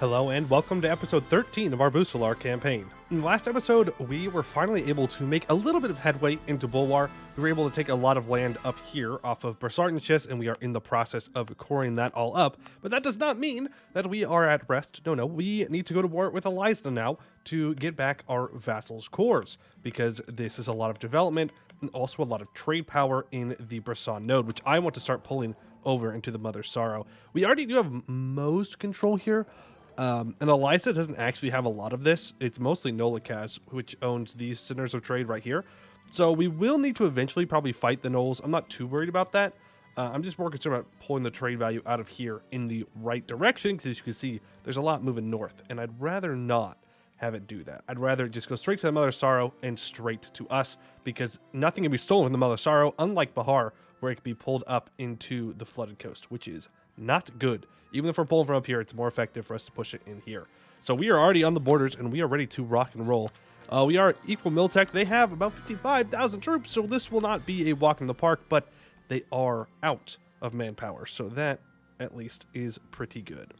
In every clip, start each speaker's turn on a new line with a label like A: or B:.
A: Hello and welcome to episode 13 of our Busilar campaign. In the last episode, we were finally able to make a little bit of headway into Bulwar. We were able to take a lot of land up here off of Barsartanchis, and we are in the process of coring that all up. But that does not mean that we are at rest. No, we need to go to war with Elizna now to get back our vassals' cores, because this is a lot of development and also a lot of trade power in the Brisson node, which I want to start pulling over into the Mother Sorrow. We already do have most control here. And Elizna doesn't actually have a lot of this. It's mostly Nolikaz, which owns these centers of trade right here. So we will need to eventually probably fight the Knolls. I'm not too worried about that. I'm just more concerned about pulling the trade value out of here in the right direction, because as you can see, there's a lot moving north, and I'd rather not have it do that. I'd rather just go straight to the Mother Sorrow and straight to us, because nothing can be stolen from the Mother Sorrow, unlike Bahar, where it can be pulled up into the flooded coast, which is not good. Even if we're pulling from up here, it's more effective for us to push it in here. So we are already on the borders, and we are ready to rock and roll. We are equal Miltech. They have about 55,000 troops, so this will not be a walk in the park, but they are out of manpower, so that at least is pretty good.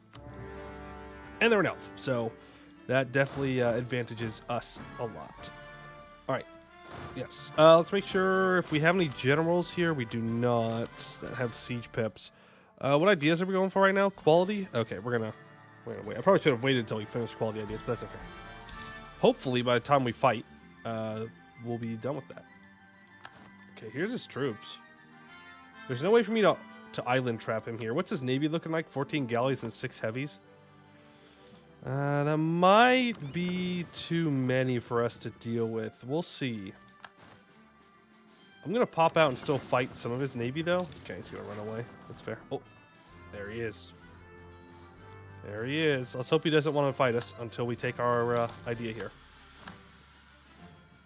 A: And they're an elf, so that definitely advantages us a lot. All right. Yes. Let's make sure if we have any generals here. We do not have siege pips. What ideas are we going for right now? Quality? Okay, we're gonna wait. I probably should have waited until we finished quality ideas, but that's okay. Hopefully, by the time we fight, we'll be done with that. Okay, here's his troops. There's no way for me to island trap him here. What's his navy looking like? 14 galleys and 6 heavies? That might be too many for us to deal with. We'll see. I'm going to pop out and still fight some of his navy, though. Okay, he's going to run away. That's fair. Oh, there he is. There he is. Let's hope he doesn't want to fight us until we take our idea here.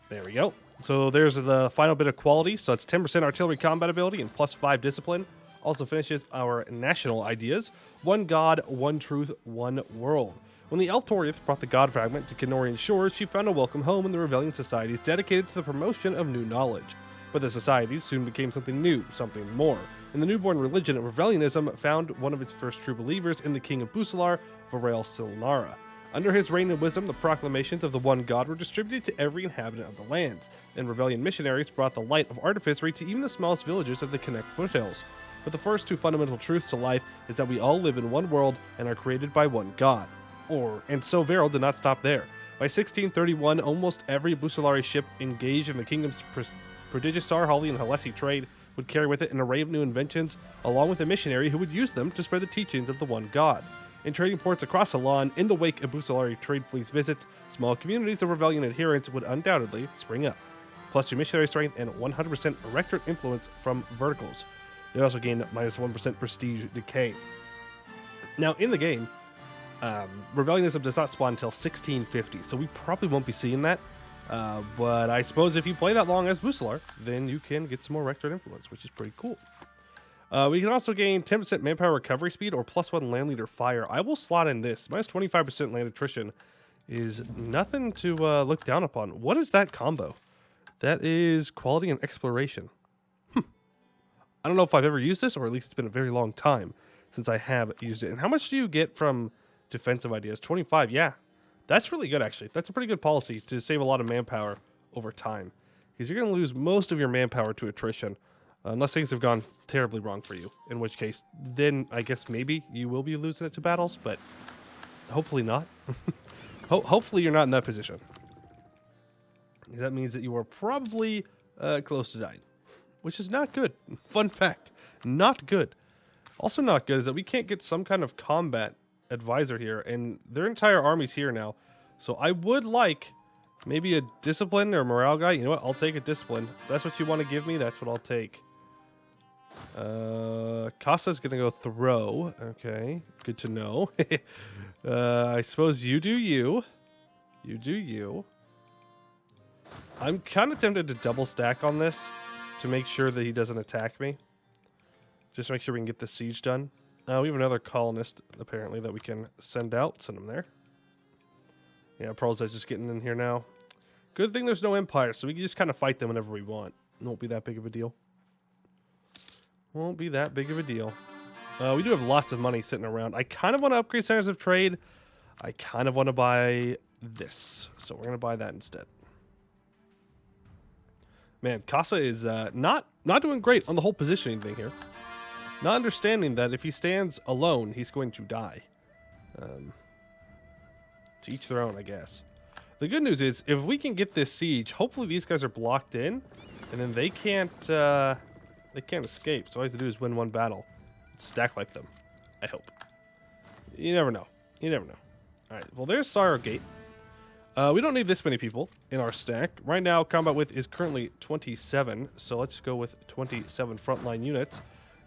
A: There we go. So there's the final bit of quality. So it's 10% artillery combat ability and +5 discipline. Also finishes our national ideas. One God, one truth, one world. When the Elf Toriath brought the God Fragment to Kenorian shores, she found a welcome home in the Rebellion Societies dedicated to the promotion of new knowledge. But the societies soon became something new, something more. And the newborn religion of Rebellionism found one of its first true believers in the King of Busilar, Varel Silnara. Under his reign and wisdom, the proclamations of the one God were distributed to every inhabitant of the lands, and Rebellion missionaries brought the light of artificery to even the smallest villages of the Connect foothills. But the first two fundamental truths to life is that we all live in one world and are created by one God. And so Varel did not stop there. By 1631, almost every Busilari ship engaged in the kingdom's prodigious Sarhali and Halessi trade would carry with it an array of new inventions, along with a missionary who would use them to spread the teachings of the one God. In trading ports across Halan, in the wake of Busilari trade fleets visits, small communities of rebellion adherents would undoubtedly spring up. +2 missionary strength and 100% erectorate influence from verticals. They also gain -1% prestige decay. Now, in the game, Rebellionism does not spawn until 1650, so we probably won't be seeing that. But I suppose if you play that long as Busilar, then you can get some more Rectorate influence, which is pretty cool. We can also gain 10% manpower recovery speed or +1 land leader fire. I will slot in this. -25% land attrition is nothing to look down upon. What is that combo? That is quality and exploration. I don't know if I've ever used this, or at least it's been a very long time since I have used it. And how much do you get from defensive ideas? 25, yeah. That's really good, actually. That's a pretty good policy to save a lot of manpower over time, because you're going to lose most of your manpower to attrition, unless things have gone terribly wrong for you, in which case, then I guess maybe you will be losing it to battles, but hopefully not. Hopefully you're not in that position. That means that you are probably close to dying, which is not good. Fun fact, not good. Also not good is that we can't get some kind of combat advisor here, and their entire army's here now. So I would like maybe a discipline or morale guy. You know what? I'll take a discipline. If that's what you want to give me, that's what I'll take. Casa's gonna go throw. Okay, good to know. I suppose you do you. You do you. I'm kind of tempted to double stack on this to make sure that he doesn't attack me. Just to make sure we can get the siege done. We have another colonist, apparently, that we can send out. Send him there. Yeah, Pearl's just getting in here now. Good thing there's no empire, so we can just kind of fight them whenever we want. It won't be that big of a deal. Won't be that big of a deal. We do have lots of money sitting around. I kind of want to upgrade centers of trade. I kind of want to buy this, so we're going to buy that instead. Man, Casa is not doing great on the whole positioning thing here. Not understanding that if he stands alone, he's going to die. To each their own, I guess. The good news is, if we can get this siege, hopefully these guys are blocked in, and then they can't escape. So all I have to do is win one battle, stack wipe them. I hope. You never know. You never know. All right. Well, there's Sorrow Gate. We don't need this many people in our stack right now. Combat width is currently 27, so let's go with 27 frontline units.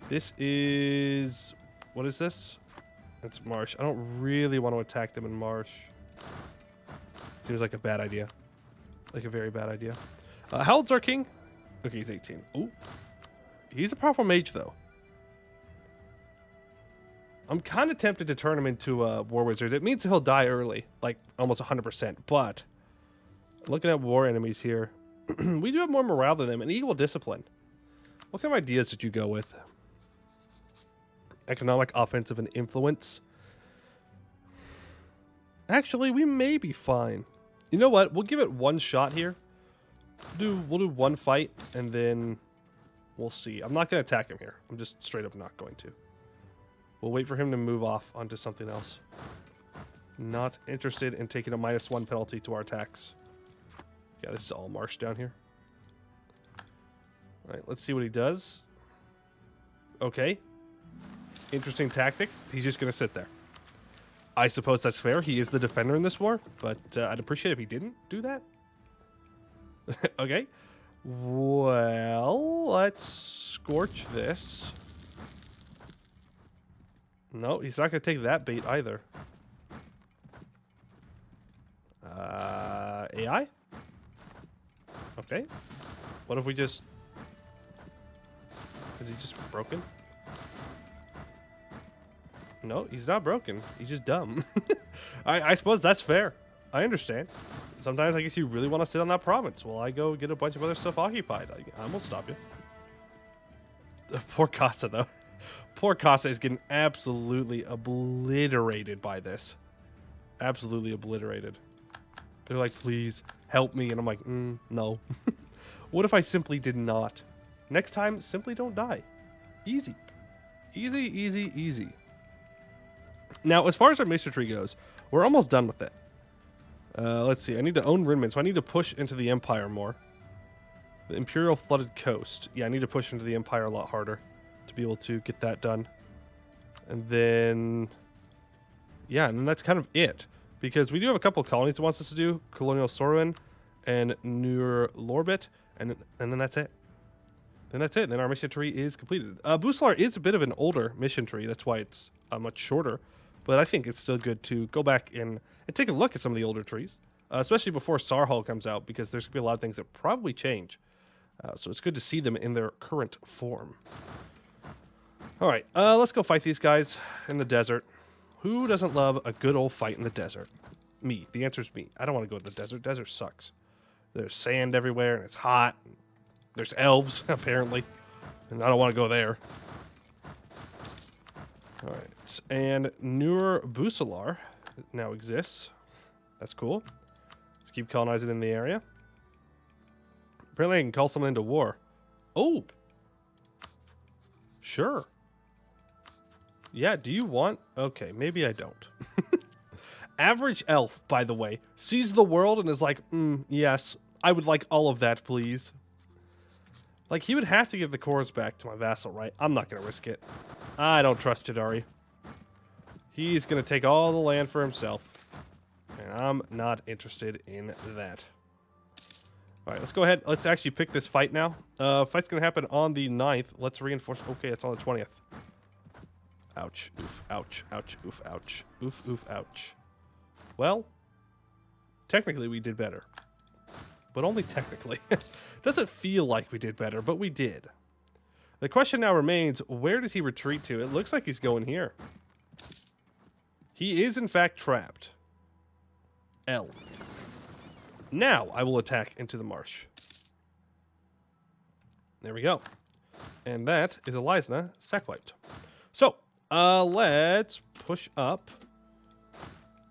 A: This is, what is this? It's Marsh. I don't really want to attack them in Marsh. Seems like a bad idea. Like a very bad idea. How old's our king? Okay, he's 18. Ooh. He's a powerful mage, though. I'm kind of tempted to turn him into a war wizard. It means he'll die early, like almost 100%. But looking at war enemies here, we do have more morale than them and equal discipline. What kind of ideas did you go with? Economic, offensive, and influence. Actually, we may be fine. You know what? We'll give it one shot here. We'll do one fight, and then we'll see. I'm not going to attack him here. I'm just straight up not going to. We'll wait for him to move off onto something else. Not interested in taking a -1 penalty to our attacks. Yeah, this is all marsh down here. All right, let's see what he does. Okay. Interesting tactic. He's just going to sit there. I suppose that's fair. He is the defender in this war, but I'd appreciate if he didn't do that. Okay. Well, let's scorch this. No, he's not going to take that bait either. AI? Okay. What if we just... Is he just broken? No, he's not broken. He's just dumb. I suppose that's fair. I understand. Sometimes I guess you really want to sit on that province while I go get a bunch of other stuff occupied. I won't stop you. Poor Casa, though. Poor Casa is getting absolutely obliterated by this. Absolutely obliterated. They're like, please, help me. And I'm like, no. What if I simply did not? Next time, simply don't die. Easy. Easy, easy, easy. Now, as far as our Maester Tree goes, we're almost done with it. Let's see. I need to own Rinman, so I need to push into the Empire more. The Imperial Flooded Coast. Yeah, I need to push into the Empire a lot harder to be able to get that done. And then... Yeah, and then that's kind of it. Because we do have a couple of colonies it wants us to do. Colonial Sorwin and Nur Lorbit. And then that's it. Then that's it. Then our mission tree is completed. Busilar is a bit of an older mission tree. That's why it's much shorter. But I think it's still good to go back and take a look at some of the older trees. Especially before Sarhal comes out. Because there's going to be a lot of things that probably change. So it's good to see them in their current form. Alright, let's go fight these guys in the desert. Who doesn't love a good old fight in the desert? Me. The answer is me. I don't want to go to the desert. Desert sucks. There's sand everywhere and it's hot. There's elves, apparently. And I don't want to go there. Alright. And Nur Busilar now exists. That's cool. Let's keep colonizing in the area. Apparently I can call someone into war. Oh! Sure. Yeah, do you want... Okay, maybe I don't. Average elf, by the way, sees the world and is like, yes, I would like all of that, please. Like, he would have to give the cores back to my vassal, right? I'm not going to risk it. I don't trust Chidari. He's going to take all the land for himself. And I'm not interested in that. All right, let's go ahead. Let's actually pick this fight now. Fight's going to happen on the 9th. Let's reinforce... Okay, it's on the 20th. Ouch. Oof. Ouch. Ouch. Oof. Ouch. Oof. Oof. Ouch. Well, technically we did better. But only technically. Doesn't feel like we did better, but we did. The question now remains, where does he retreat to? It looks like he's going here. He is, in fact, trapped. L. Now I will attack into the marsh. There we go. And that is Elizna stack wiped. So, let's push up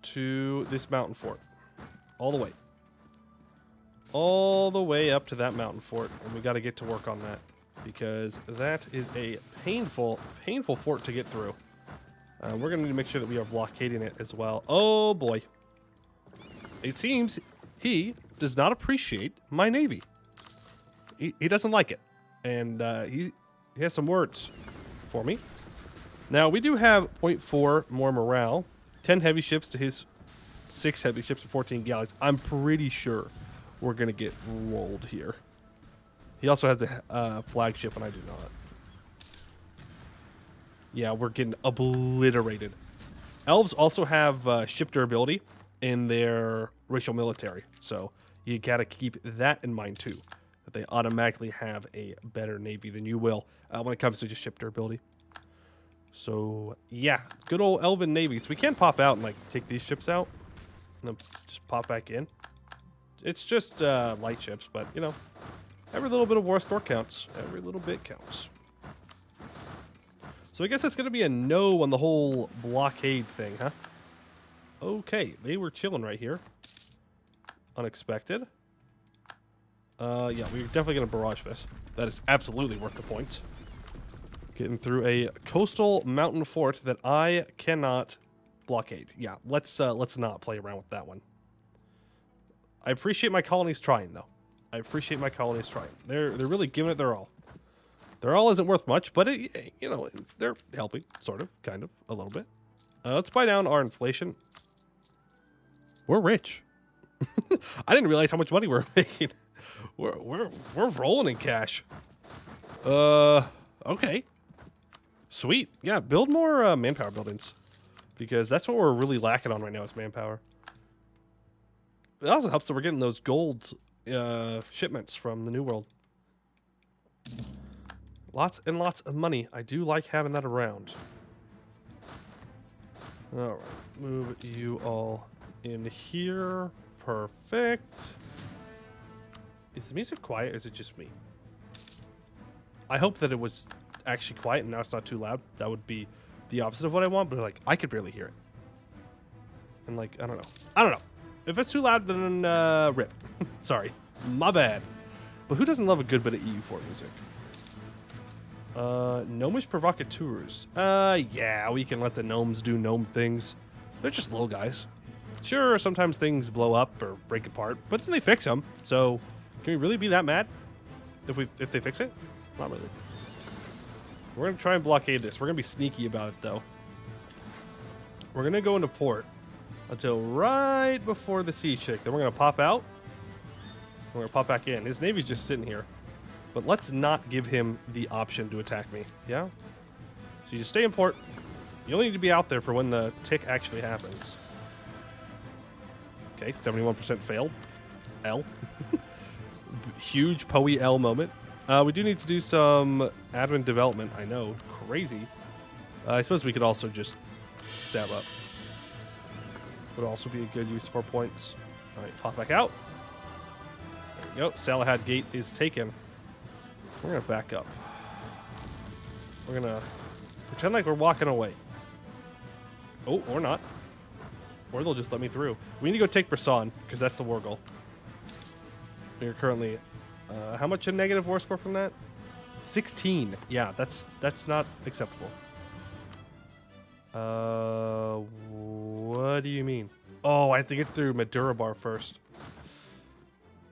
A: to this mountain fort. All the way. All the way up to that mountain fort. And we got to get to work on that. Because that is a painful, painful fort to get through. We're going to need to make sure that we are blockading it as well. Oh, boy. It seems he does not appreciate my navy. He doesn't like it. And he has some words for me. Now, we do have 0.4 more morale. 10 heavy ships to his 6 heavy ships and 14 galleys. I'm pretty sure we're going to get rolled here. He also has a flagship, and I do not. Yeah, we're getting obliterated. Elves also have ship durability in their racial military. So you got to keep that in mind, too. That they automatically have a better navy than you will when it comes to just ship durability. So, yeah, good old elven navies. We can pop out and, like, take these ships out. And then just pop back in. It's just light ships, but, you know, every little bit of war score counts. Every little bit counts. So I guess that's going to be a no on the whole blockade thing, huh? Okay, they were chilling right here. Unexpected. Yeah, we're definitely going to barrage this. That is absolutely worth the points. Getting through a coastal mountain fort that I cannot blockade. Yeah, let's not play around with that one. I appreciate my colonies trying, though. I appreciate my colonies trying. They're really giving it their all. Their all isn't worth much, but it, you know, they're helping, sort of, kind of, a little bit. Let's buy down our inflation. We're rich. I didn't realize how much money we're making. We're rolling in cash. Okay. Sweet. Yeah, build more manpower buildings, because that's what we're really lacking on right now is manpower. It also helps that we're getting those gold shipments from the New World. Lots and lots of money. I do like having that around. All right, move you all in here. Perfect. Is the music quiet or is it just me? I hope that it was actually quiet and now it's not too loud. That would be the opposite of what I want, but like I could barely hear it. And like, I don't know. If it's too loud, then rip. Sorry. My bad. But who doesn't love a good bit of EU4 music? Gnomish provocateurs. Yeah, we can let the gnomes do gnome things. They're just little guys. Sure, sometimes things blow up or break apart, but then they fix them. So, can we really be that mad if they fix it? Not really. We're gonna try and blockade this. We're gonna be sneaky about it, though. We're gonna go into port until right before the siege check. Then we're gonna pop out. We're gonna pop back in. His navy's just sitting here. But let's not give him the option to attack me. Yeah? So you just stay in port. You only need to be out there for when the tick actually happens. Okay, 71% failed. L. Huge Poiuymew moment. We do need to do some admin development. I know. Crazy. I suppose we could also just stab up. Would also be a good use for points. All right, pop back out. There we go. Salahad Gate is taken. We're going to back up. We're going to pretend like we're walking away. Oh, or not. Or they'll just let me through. We need to go take Brisson, because that's the war goal. We're currently... how much a negative war score from that? 16. Yeah, that's not acceptable. What do you mean? Oh, I have to get through Madurabar first.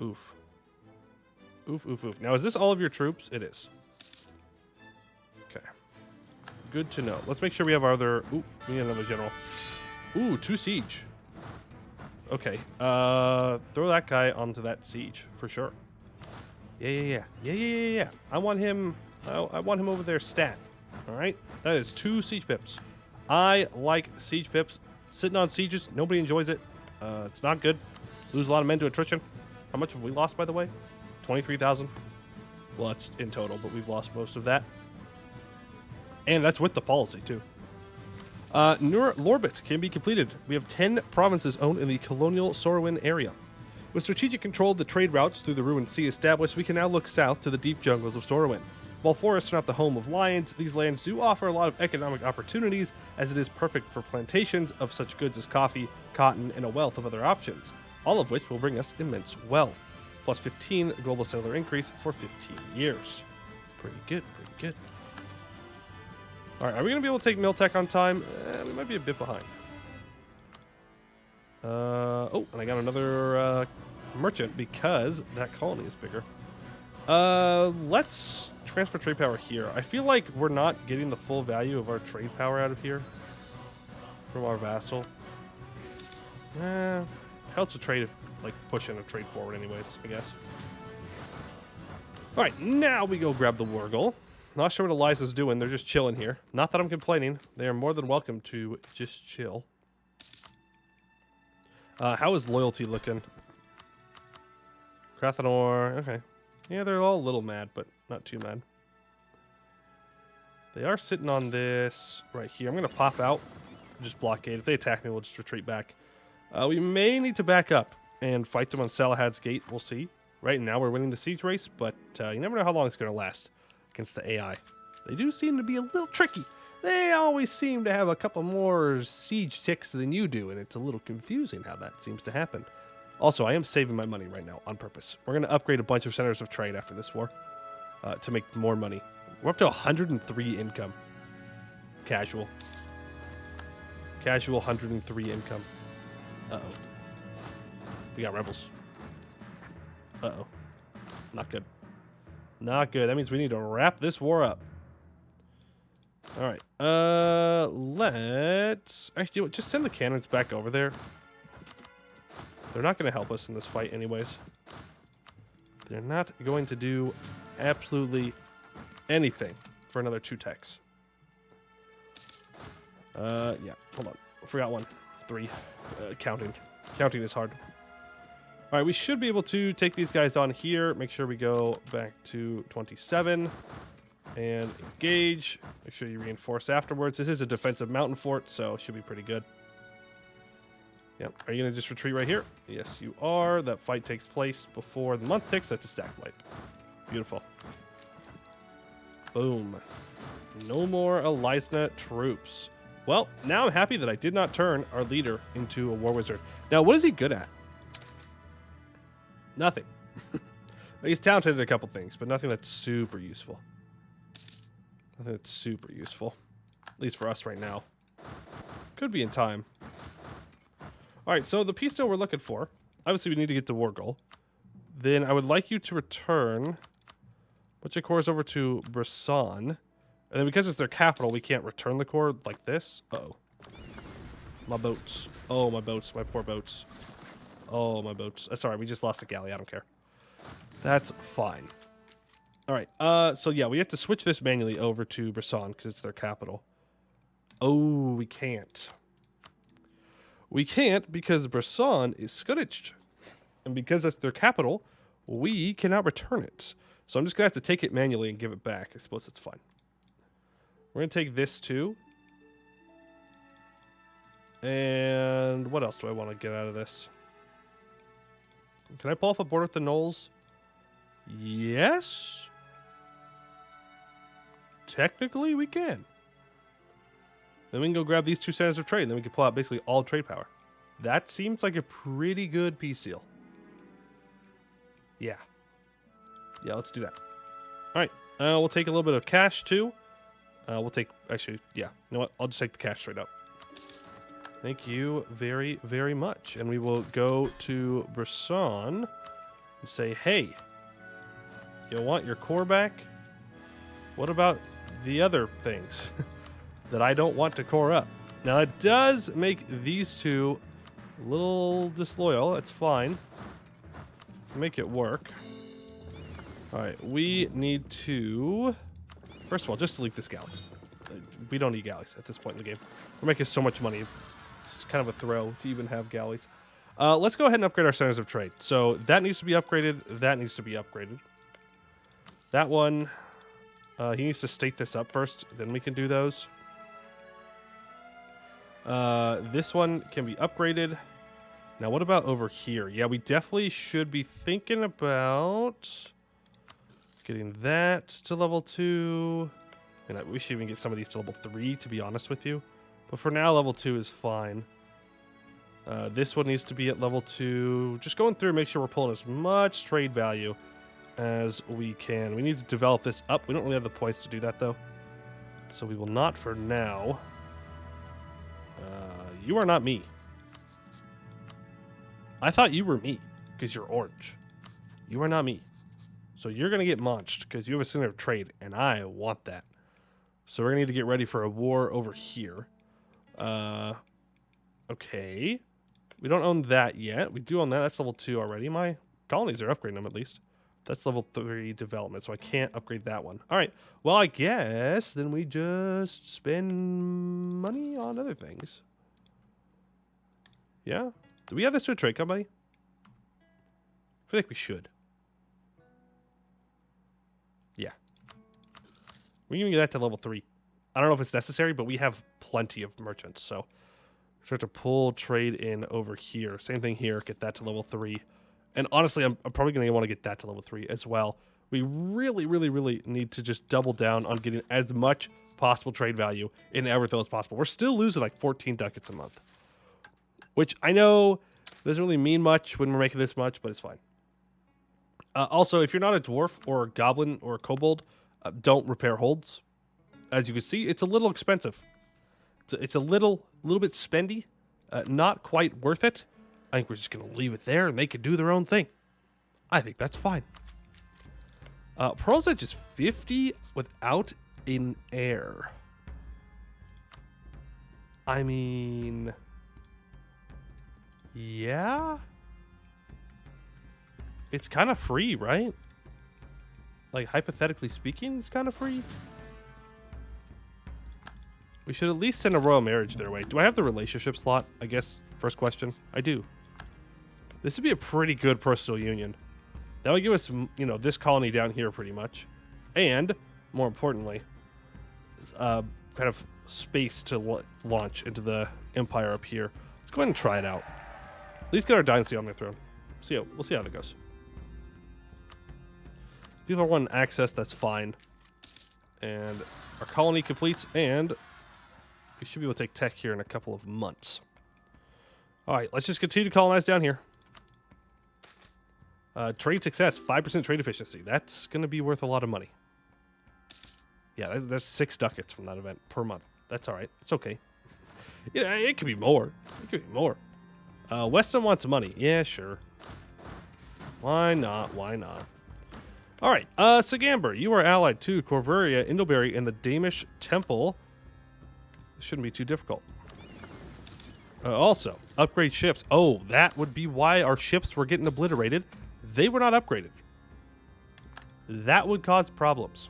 A: Oof. Oof, oof, oof. Now, is this all of your troops? It is. Okay. Good to know. Let's make sure we have our other... Ooh, we need another general. Ooh, 2 siege. Okay. Throw that guy onto that siege, for sure. Yeah. I want him over there stat. All right? That is 2 siege pips. I like siege pips. Sitting on sieges, nobody enjoys it. It's not good. Lose a lot of men to attrition. How much have we lost, by the way? 23,000. Well, that's in total, but we've lost most of that. And that's with the policy, too. Lorbit can be completed. We have 10 provinces owned in the colonial Sorowin area. With strategic control of the trade routes through the ruined sea established, we can now look south to the deep jungles of Sorowin. While forests are not the home of lions, these lands do offer a lot of economic opportunities, as it is perfect for plantations of such goods as coffee, cotton, and a wealth of other options, all of which will bring us immense wealth. Plus 15 global settler increase for 15 years. Pretty good, pretty good. All right, are we going to be able to take Miltech on time? We might be a bit behind. Oh, and I got another merchant because that colony is bigger. Let's transfer trade power here. I feel like we're not getting the full value of our trade power out of here from our vassal. Helps with trade, like pushing a trade forward anyways, I guess. All right, now we go grab the Wargle. Not sure what Eliza's doing. They're just chilling here. Not that I'm complaining. They are more than welcome to just chill. How is loyalty looking? Crathanor, okay. Yeah, they're all a little mad, but not too mad. They are sitting on this right here. I'm going to pop out, just blockade. If they attack me, we'll just retreat back. We may need to back up and fight them on Salahad's Gate. We'll see. Right now, we're winning the siege race, but you never know how long it's going to last against the AI. They do seem to be a little tricky. They always seem to have a couple more siege ticks than you do, and it's a little confusing how that seems to happen. Also, I am saving my money right now on purpose. We're going to upgrade a bunch of centers of trade after this war to make more money. We're up to 103 income. Casual. Casual 103 income. Uh-oh. We got rebels. Uh-oh. Not good. Not good. That means we need to wrap this war up. All right. Let's... Actually, you know what? Just send the cannons back over there. They're not going to help us in this fight anyways. They're not going to do absolutely anything for another 2 techs. Yeah. Hold on. I forgot one. 3. Counting. Counting is hard. All right, we should be able to take these guys on here. Make sure we go back to 27 and engage. Make sure you reinforce afterwards. This is a defensive mountain fort, so it should be pretty good. Yep. Are you going to just retreat right here? Yes, you are. That fight takes place before the month ticks. That's a stack light. Beautiful. Boom. No more Elizna troops. Well, now I'm happy that I did not turn our leader into a war wizard. Now, what is he good at? Nothing. He's talented at a couple things, but nothing that's super useful. Nothing that's super useful. At least for us right now. Could be in time. Alright, so the peace deal we're looking for. Obviously, we need to get the war goal. Then I would like you to return a bunch of cores over to Brisson. And then because it's their capital, we can't return the core like this. Uh-oh. My boats. Oh, my boats. My poor boats. Oh, my boats. Sorry, we just lost a galley. I don't care. That's fine. All right. So, yeah, we have to switch this manually over to Brisson because it's their capital. Oh, we can't. We can't because Brisson is Scourged. And because that's their capital, we cannot return it. So I'm just going to have to take it manually and give it back. I suppose it's fine. We're going to take this too. And what else do I want to get out of this? Can I pull off a board with the Knolls? Yes. Technically, we can. Then we can go grab these 2 centers of trade, and then we can pull out basically all trade power. That seems like a pretty good peace deal. Yeah. Yeah, let's do that. All right. We'll take a little bit of cash, too. We'll take... Actually, yeah. You know what? I'll just take the cash straight up. Thank you very, very much. And we will go to Brisson and say, hey, you want your core back? What about the other things that I don't want to core up? Now, it does make these 2 a little disloyal. That's fine. Make it work. All right, we need to... First of all, just delete this galley. We don't need galleys at this point in the game. We're making so much money. It's kind of a throw to even have galleys. Let's go ahead and upgrade our centers of trade. So that needs to be upgraded. That needs to be upgraded. That one, he needs to state this up first. Then we can do those. This one can be upgraded. Now, what about over here? Yeah, we definitely should be thinking about getting that to level 2. And we should even get some of these to level 3, to be honest with you. But for now, level 2 is fine. This one needs to be at level 2. Just going through, make sure we're pulling as much trade value as we can. We need to develop this up. We don't really have the points to do that, though. So we will not for now. You are not me. I thought you were me because you're orange. You are not me. So you're going to get munched because you have a center of trade, and I want that. So we're going to need to get ready for a war over here. Okay. We don't own that yet. We do own that. That's level 2 already. My colonies are upgrading them at least. That's level 3 development, so I can't upgrade that one. All right. Well, I guess then we just spend money on other things. Yeah? Do we have this to a trade company? I feel like we should. Yeah. We're going to get that to level 3. I don't know if it's necessary, but we have plenty of merchants, so start to pull trade in over here. Same thing here. Get that to level 3. And honestly, I'm probably going to want to get that to level 3 as well. We really, really, really need to just double down on getting as much possible trade value in everything as possible. We're still losing like 14 ducats a month, which I know doesn't really mean much when we're making this much, but it's fine. Also, if you're not a dwarf or a goblin or a kobold, don't repair holds. As you can see, it's a little expensive. It's a little bit spendy. Not quite worth it. I think we're just going to leave it there and they could do their own thing. I think that's fine. Pearl's Edge is 50 without an heir. I mean, yeah. It's kind of free, right? Like, hypothetically speaking, it's kind of free. We should at least send a royal marriage their way. Do I have the relationship slot? I guess, first question. I do. This would be a pretty good personal union. That would give us, you know, this colony down here pretty much. And, more importantly, kind of space to launch into the empire up here. Let's go ahead and try it out. At least get our dynasty on their throne. We'll see how that goes. People want access, that's fine. And our colony completes, and we should be able to take tech here in a couple of months. All right, let's just continue to colonize down here. Trade success, 5% trade efficiency. That's going to be worth a lot of money. Yeah, there's 6 ducats from that event per month. That's all right. It's okay. Yeah, it could be more. It could be more. Weston wants money. Yeah, sure. Why not? Why not? All right. Sagamber, you are allied to Corveria, Indleberry, and the Damish Temple. This shouldn't be too difficult. Also, upgrade ships. Oh, that would be why our ships were getting obliterated. They were not upgraded. That would cause problems.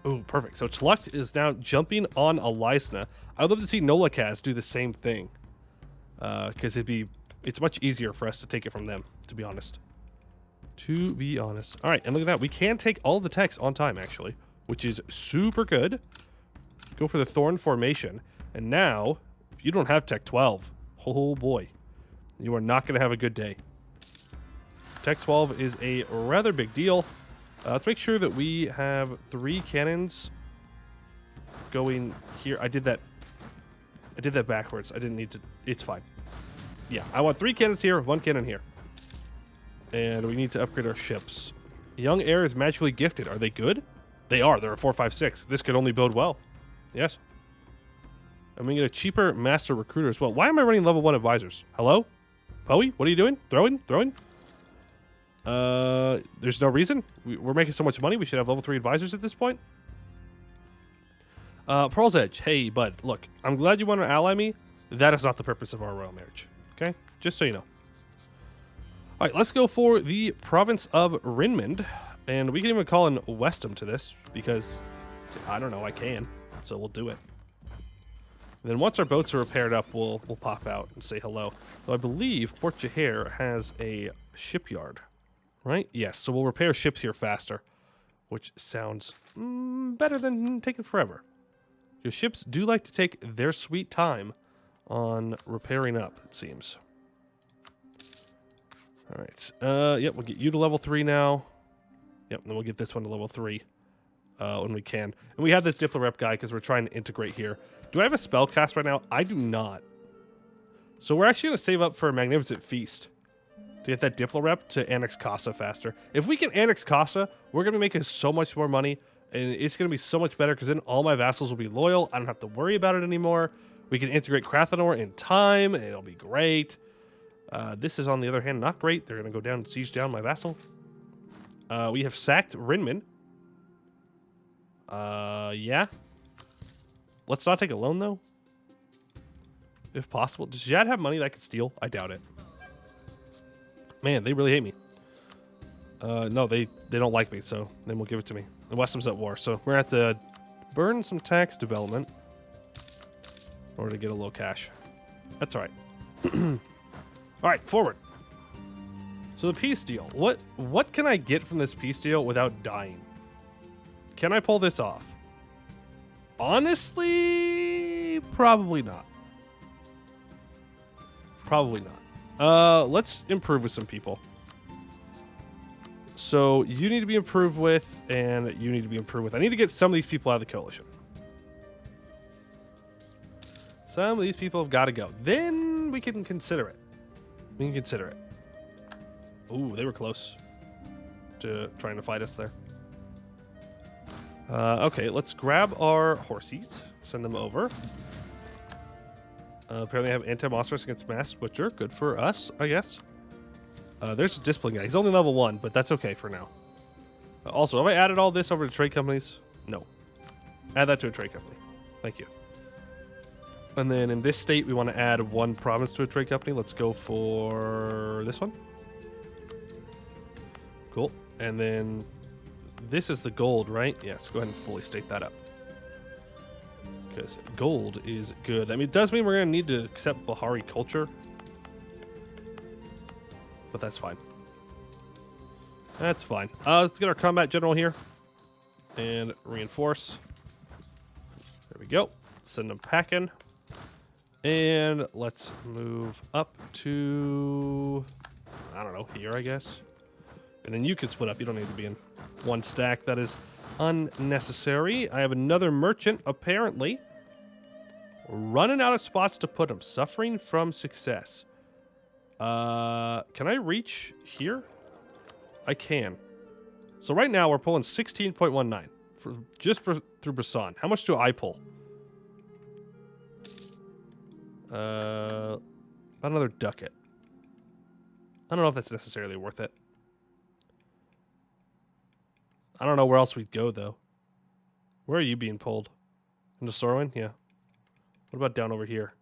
A: Oh, perfect. So Tlucht is now jumping on Elizna. I would love to see Nolakaz do the same thing. Because it's much easier for us to take it from them, to be honest. To be honest. All right, and look at that. We can take all the techs on time, actually, which is super good. Go for the Thorn Formation. And now, if you don't have Tech 12, oh boy, you are not going to have a good day. Tech 12 is a rather big deal. Let's make sure that we have 3 cannons going here. I did that backwards. I didn't need to. It's fine. Yeah, I want 3 cannons here, 1 cannon here. And we need to upgrade our ships. Young heir is magically gifted. Are they good? They are. They're a 4, 5, 6. This could only bode well. Yes. And we get a cheaper master recruiter as well. Why am I running level 1 advisors? Hello? Poey? What are you doing? Throwing? There's no reason. We're making so much money. We should have level 3 advisors at this point. Pearl's Edge. Hey, bud. Look, I'm glad you want to ally me. That is not the purpose of our royal marriage. Okay? Just so you know. All right, let's go for the province of Rinmond. And we can even call in Westham to this because, I don't know, I can. So we'll do it. And then once our boats are repaired up, we'll pop out and say hello. Though I believe Port Jahair has a shipyard, right? Yes, so we'll repair ships here faster, which sounds better than taking forever. Your ships do like to take their sweet time on repairing up, it seems. All right. Yep, we'll get you to level 3 now. Yep, and then we'll get this one to level 3 when we can. And we have this Diffler Rep guy because we're trying to integrate here. Do I have a spell cast right now? I do not. So we're actually going to save up for a magnificent feast to get that Diplo rep to annex Casa faster. If we can annex Casa, we're going to be making so much more money, and it's going to be so much better because then all my vassals will be loyal. I don't have to worry about it anymore. We can integrate Crathanor in time, and it'll be great. This is, on the other hand, not great. They're going to go down and siege down my vassal. We have sacked Rinman. Yeah. Let's not take a loan, though. If possible. Does Jad have money that I could steal? I doubt it. Man, they really hate me. No, they don't like me, so they won't give it to me. And Westham's at war, so we're going to have to burn some tax development in order to get a little cash. That's all right. All right, forward. So the peace deal. What can I get from this peace deal without dying? Can I pull this off? Honestly, probably not. Probably not. Let's improve with some people. So you need to be improved with, and you need to be improved with. I need to get some of these people out of the coalition. Some of these people have got to go. Then we can consider it. We can consider it. Ooh, they were close to trying to fight us there. Okay, let's grab our horsies. Send them over. Apparently I have anti-monstrous against Mass Butcher. Good for us, I guess. There's a discipline guy. He's only level 1, but that's okay for now. Also, have I added all this over to trade companies? No. Add that to a trade company. Thank you. And then in this state, we want to add 1 province to a trade company. Let's go for this one. Cool. And then this is the gold, right? Yes, go ahead and fully state that up. Because gold is good. I mean, it does mean we're going to need to accept Bahari culture. But that's fine. That's fine. Let's get our combat general here. And reinforce. There we go. Send them packing. And let's move up to, I don't know, here, I guess. And then you can split up. You don't need to be in one stack. That is unnecessary. I have another merchant, apparently. Running out of spots to put him. Suffering from success. Can I reach here? I can. So right now we're pulling 16.19 through Brisson. How much do I pull? About another ducat. I don't know if that's necessarily worth it. I don't know where else we'd go, though. Where are you being pulled? Into Sorwin? Yeah. What about down over here?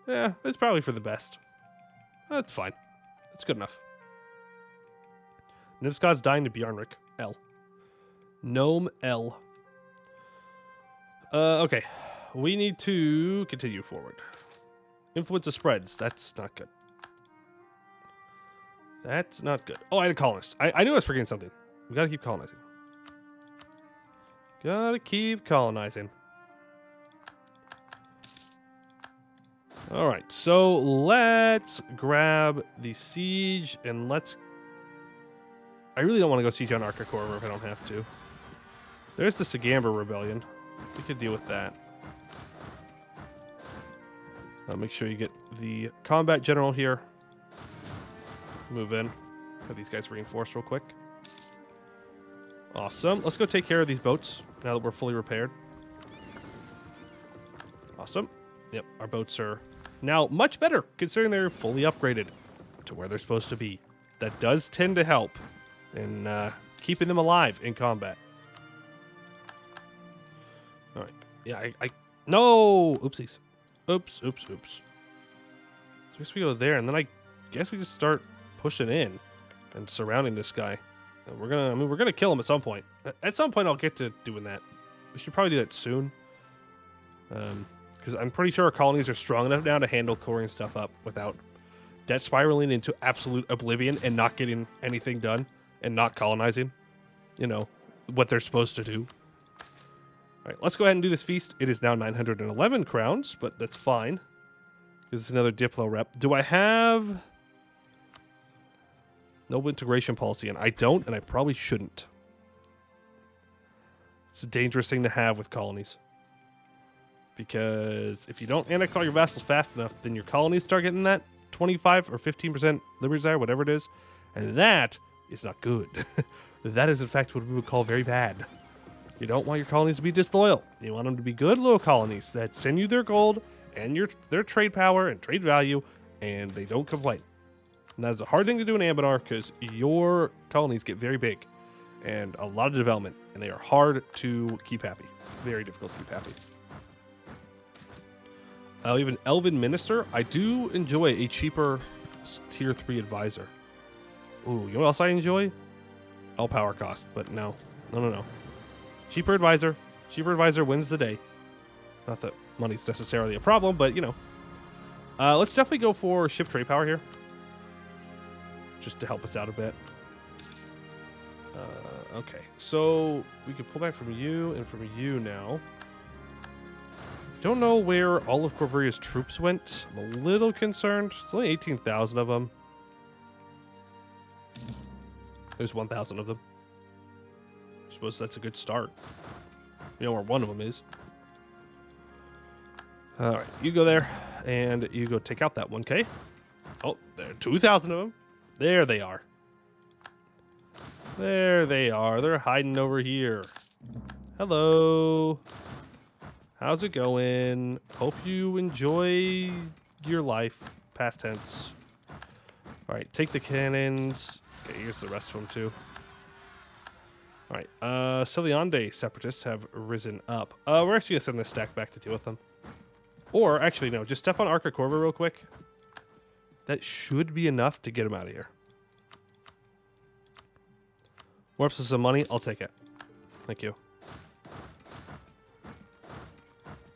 A: Yeah, it's probably for the best. That's fine. That's good enough. Nibscott's dying to Bjarnrik. L. Gnome L. Okay. We need to continue forward. Influence of spreads. That's not good. That's not good. Oh, I had a colonist. I knew I was forgetting something. We gotta keep colonizing. Gotta keep colonizing. Alright, so let's grab the siege and let's... I really don't want to go siege on Arcacorver if I don't have to. There's the Sagamber Rebellion. We could deal with that. Make sure you get the combat general here. Move in. Have these guys reinforced real quick. Awesome. Let's go take care of these boats now that we're fully repaired. Awesome. Yep, our boats are now much better considering they're fully upgraded to where they're supposed to be. That does tend to help in keeping them alive in combat. All right. Yeah, I no! Oopsies. Oops. So I guess we go there, and then I guess we just start pushing in and surrounding this guy. And we're gonna kill him at some point. At some point, I'll get to doing that. We should probably do that soon. Because I'm pretty sure our colonies are strong enough now to handle coring stuff up without debt spiraling into absolute oblivion and not getting anything done and not colonizing, you know, what they're supposed to do. All right, let's go ahead and do this feast. It is now 911 crowns, but that's fine. Because it's another Diplo rep. Do I have no integration policy? And I don't, and I probably shouldn't. It's a dangerous thing to have with colonies. Because if you don't annex all your vassals fast enough, then your colonies start getting that 25 or 15% liberty desire, whatever it is. And that is not good. That is, in fact, what we would call very bad. You don't want your colonies to be disloyal. You want them to be good loyal colonies that send you their gold and their trade power and trade value, and they don't complain. And that is a hard thing to do in Anbennar because your colonies get very big and a lot of development, and they are hard to keep happy. Very difficult to keep happy. We have an elven minister. I do enjoy a cheaper tier 3 advisor. Ooh, you know what else I enjoy? All power cost, but no. No. Cheaper advisor. Cheaper advisor wins the day. Not that money's necessarily a problem, but you know. Let's definitely go for ship trade power here. Just to help us out a bit. Okay, so we can pull back from you and from you now. Don't know where all of Corvuria's troops went. I'm a little concerned. It's only 18,000 of them. There's 1,000 of them. I suppose that's a good start. You know where one of them is. All right, you go there, and you go take out that 1K. Oh, there are 2,000 of them. There they are. There they are. They're hiding over here. Hello. How's it going? Hope you enjoy your life. Past tense. All right, take the cannons. Okay, here's the rest of them too. All right, Celiande separatists have risen up. We're actually gonna send this stack back to deal with them. Or actually, no, just step on Arca Corva real quick. That should be enough to get them out of here. Warps us some money. I'll take it. Thank you.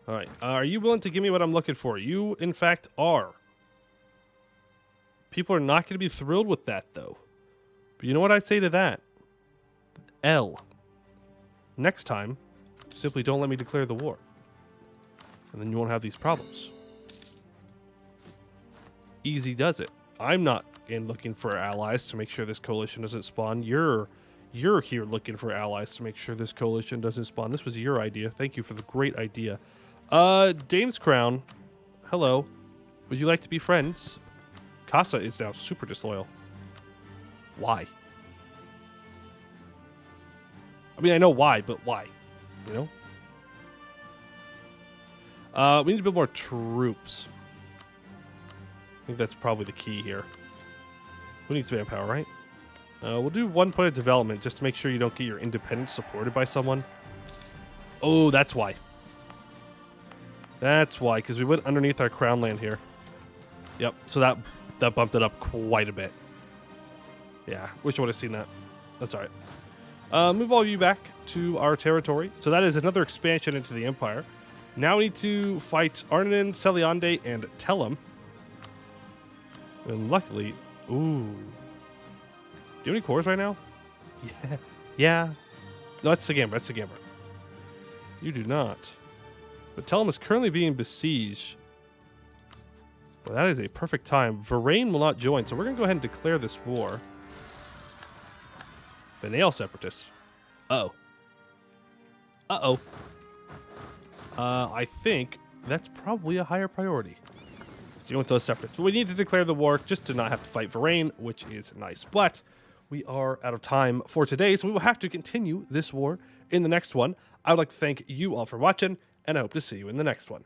A: All right. Are you willing to give me what I'm looking for? You, in fact, are. People are not going to be thrilled with that, though. But you know what I say to that? L. Next time, simply don't let me declare the war. And then you won't have these problems. Easy does it. I'm not in looking for allies to make sure this coalition doesn't spawn. You're here looking for allies to make sure this coalition doesn't spawn. This was your idea. Thank you for the great idea. Dane's Crown. Hello. Would you like to be friends? Casa is now super disloyal. Why? I mean, I know why, but why? You know? We need to build more troops. I think that's probably the key here. Who needs manpower, right? We'll do 1 point of development just to make sure you don't get your independence supported by someone. Oh, that's why. That's why, because we went underneath our crown land here. Yep, so that bumped it up quite a bit. Yeah, wish I would have seen that. That's all right. Move all of you back to our territory. So that is another expansion into the Empire. Now we need to fight Arnon, Celiande, and Tellum. And luckily... Ooh. Do you have any cores right now? Yeah. Yeah. No, that's Sagamber. That's Sagamber. You do not. But Tellum is currently being besieged. Well, that is a perfect time. Varane will not join, so we're going to go ahead and declare this war. The Nail Separatists. Uh-oh. Uh-oh. I think that's probably a higher priority. Dealing with those separatists. But we need to declare the war just to not have to fight Varane, which is nice. But we are out of time for today, so we will have to continue this war in the next one. I would like to thank you all for watching, and I hope to see you in the next one.